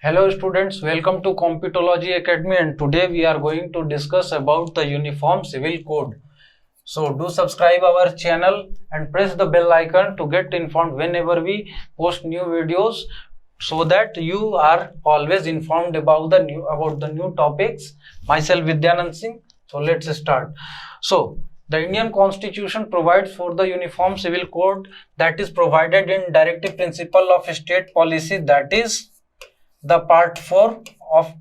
Hello students, welcome to Computology Academy, and today we are going to discuss about the Uniform Civil Code. So do subscribe our channel and press the bell icon to get informed whenever we post new videos, so that you are always informed about the new topics. Myself Vidyanand Singh. So let's start. So the Indian Constitution provides for the Uniform Civil Code that is provided in Directive Principle of State Policy, that is the part 4 of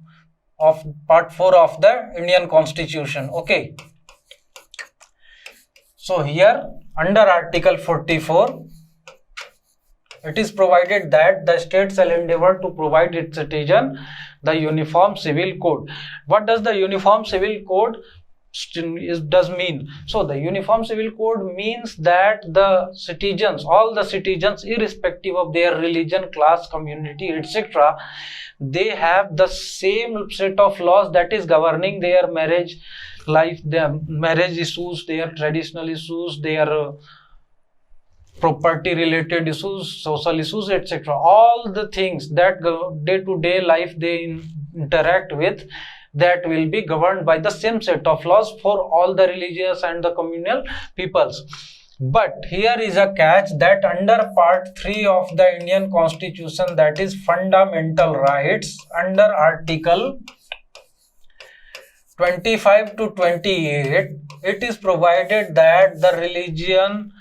the Indian Constitution. Okay, so here under Article 44 it is provided that the state shall endeavor to provide its citizen the Uniform Civil Code. What does the Uniform Civil Code does mean? So the Uniform Civil Code means that the citizens, all the citizens, irrespective of their religion, class, community, etc., they have the same set of laws that is governing their marriage life, their marriage issues, their traditional issues, their property related issues, social issues, etc. All the things that day-to-day life they interact with, that will be governed by the same set of laws for all the religious and the communal peoples. But here is a catch, that under part 3 of the Indian Constitution, that is fundamental rights, under article 25 to 28, it is provided that the religion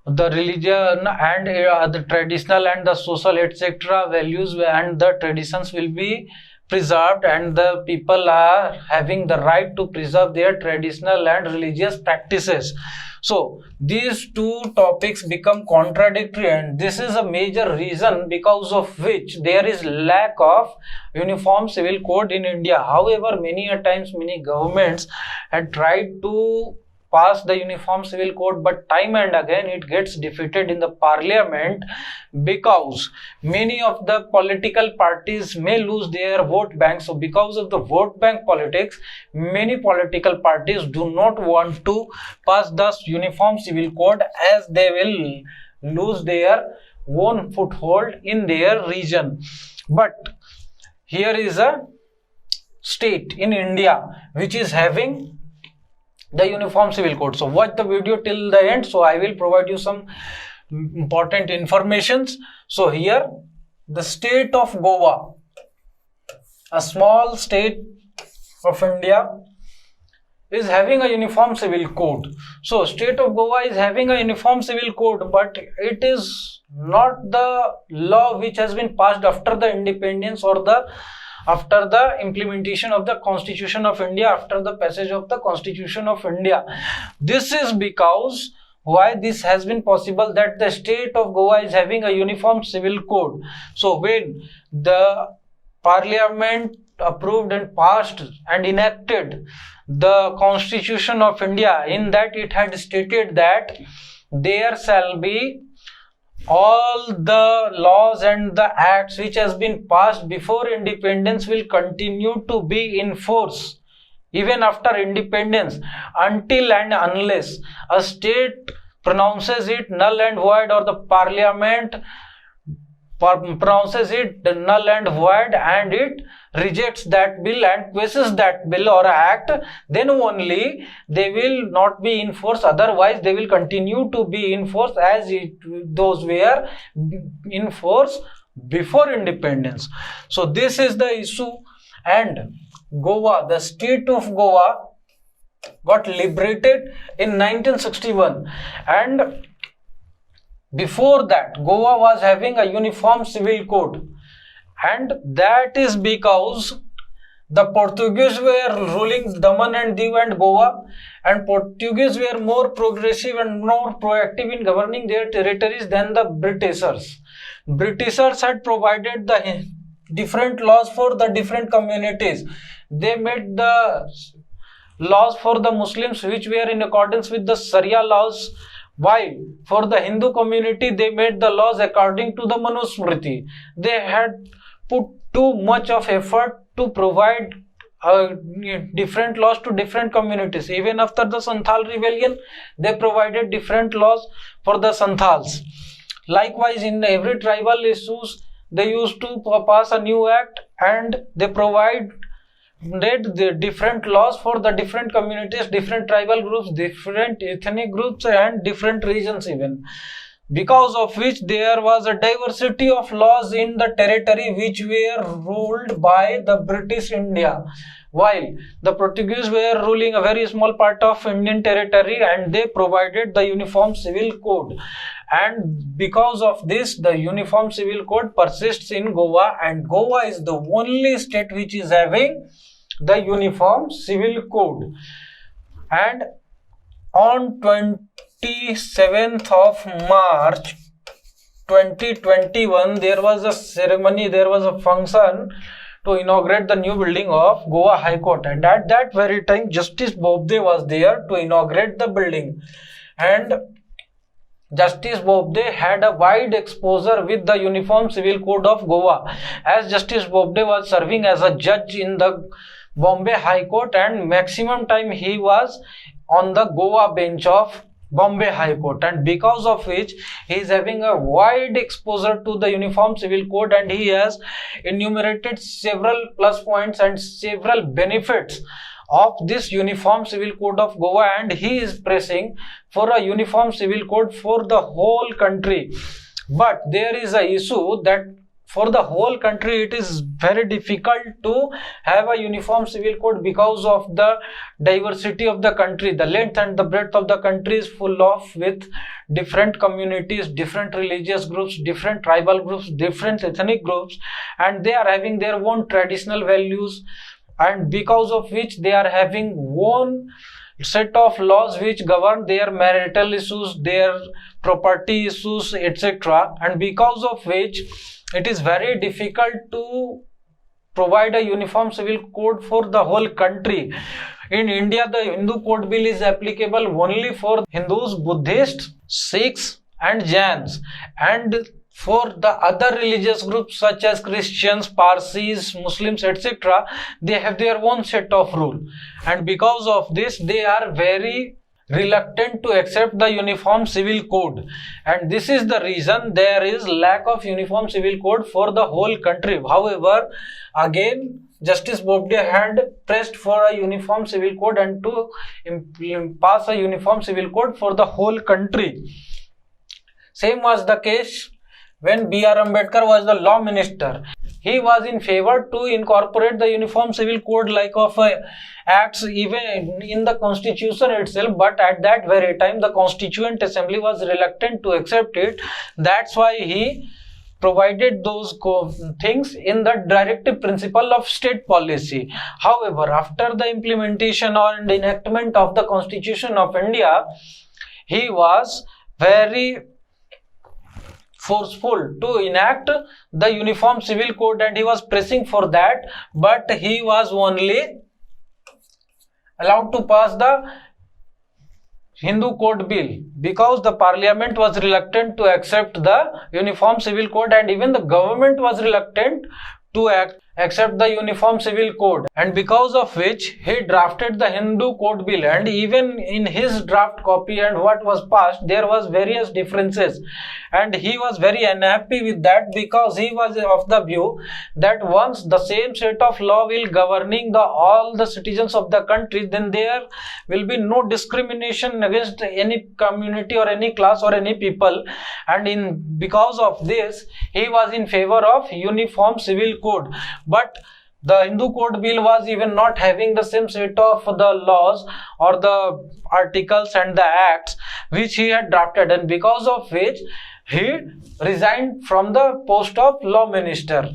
and the traditional and the social etc. values and the traditions will be preserved, and the people are having the right to preserve their traditional and religious practices. So these two topics become contradictory, and this is a major reason because of which there is lack of Uniform Civil Code in India. However, many a times many governments had tried to pass the Uniform Civil Code, but time and again it gets defeated in the parliament, because many of the political parties may lose their vote bank. So because of the vote bank politics, many political parties do not want to pass the Uniform Civil Code, as they will lose their own foothold in their region. But here is a state in India which is having the Uniform Civil Code. So watch the video till the end, so I will provide you some important informations. So here the state of Goa, a small state of India, is having a Uniform Civil Code. So state of Goa is having a Uniform Civil Code, but it is not the law which has been passed after the independence or after the implementation of the Constitution of India, after the passage of the Constitution of India. This is because why this has been possible, that the state of Goa is having a Uniform Civil Code. So when the parliament approved and passed and enacted the Constitution of India, in that it had stated that there shall be all the laws and the acts which has been passed before independence will continue to be in force even after independence, until and unless a state pronounces it null and void, or the parliament pronounces it null and void and it rejects that bill and questions that bill or act, then only they will not be in force. Otherwise they will continue to be in force as those were in force before independence. So this is the issue. And Goa, the state of Goa, got liberated in 1961, and before that Goa was having a Uniform Civil Code, and that is because the Portuguese were ruling Daman and Diu and Goa, and Portuguese were more progressive and more proactive in governing their territories than the Britishers. Britishers had provided the different laws for the different communities. They made the laws for the Muslims which were in accordance with the Sharia laws, while for the Hindu community they made the laws according to the Manusmriti. They had put too much of effort to provide different laws to different communities. Even after the Santhal rebellion, they provided different laws for the Santhals. Likewise, in every tribal issues, they used to pass a new act, and they provided the different laws for the different communities, different tribal groups, different ethnic groups, and different regions even, because of which there was a diversity of laws in the territory which were ruled by the British India, while the Portuguese were ruling a very small part of Indian territory, and they provided the Uniform Civil Code. And because of this, the Uniform Civil Code persists in Goa, and Goa is the only state which is having the Uniform Civil Code. And on 27th of March 2021, there was a ceremony, there was a function to inaugurate the new building of Goa High Court, and at that very time Justice Bobde was there to inaugurate the building. And Justice Bobde had a wide exposure with the Uniform Civil Code of Goa, as Justice Bobde was serving as a judge in the Bombay High Court, and maximum time he was on the Goa bench of Bombay High Court, and because of which he is having a wide exposure to the Uniform Civil Code, and he has enumerated several plus points and several benefits of this Uniform Civil Code of Goa, and he is pressing for a Uniform Civil Code for the whole country. But there is a issue that for the whole country it is very difficult to have a Uniform Civil Code because of the diversity of the country. The length and the breadth of the country is full of with different communities, different religious groups, different tribal groups, different ethnic groups, and they are having their own traditional values, and because of which they are having one set of laws which govern their marital issues, their property issues, etc. And because of which it is very difficult to provide a Uniform Civil Code for the whole country. In India, the Hindu Code Bill is applicable only for Hindus, Buddhists, Sikhs and Jains, and for the other religious groups such as Christians, Parsis, Muslims, etc., they have their own set of rule, and because of this they are very reluctant to accept the Uniform Civil Code, and this is the reason there is lack of Uniform Civil Code for the whole country. However, again Justice Bobde had pressed for a Uniform Civil Code and to pass a Uniform Civil Code for the whole country. Same was the case when B.R. Ambedkar was the law minister. He was in favor to incorporate the Uniform Civil Code like of acts even in the constitution itself, but at that very time the Constituent Assembly was reluctant to accept it. That's why he provided those things in the directive principle of state policy. However, after the implementation or enactment of the Constitution of India, he was very forceful to enact the Uniform Civil Code, and he was pressing for that, but he was only allowed to pass the Hindu Code Bill because the Parliament was reluctant to accept the Uniform Civil Code, and even the government was reluctant to accept the Uniform Civil Code, and because of which he drafted the Hindu Code Bill, and even in his draft copy and what was passed there was various differences, and he was very unhappy with that because he was of the view that once the same set of law will governing all the citizens of the country, then there will be no discrimination against any community or any class or any people, and because of this he was in favor of Uniform Civil Code. But the Hindu Code Bill was even not having the same set of the laws or the articles and the acts which he had drafted, and because of which he resigned from the post of law minister,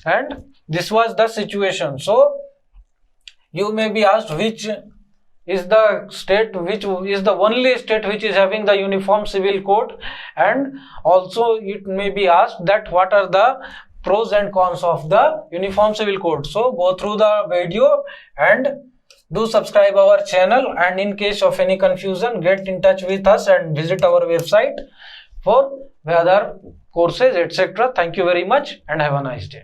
and this was the situation. So you may be asked which is the state, which is the only state which is having the Uniform Civil Code, and also it may be asked that what are the pros and cons of the Uniform Civil Code. So go through the video and do subscribe our channel, and in case of any confusion get in touch with us and visit our website for other courses, etc. Thank you very much and have a nice day.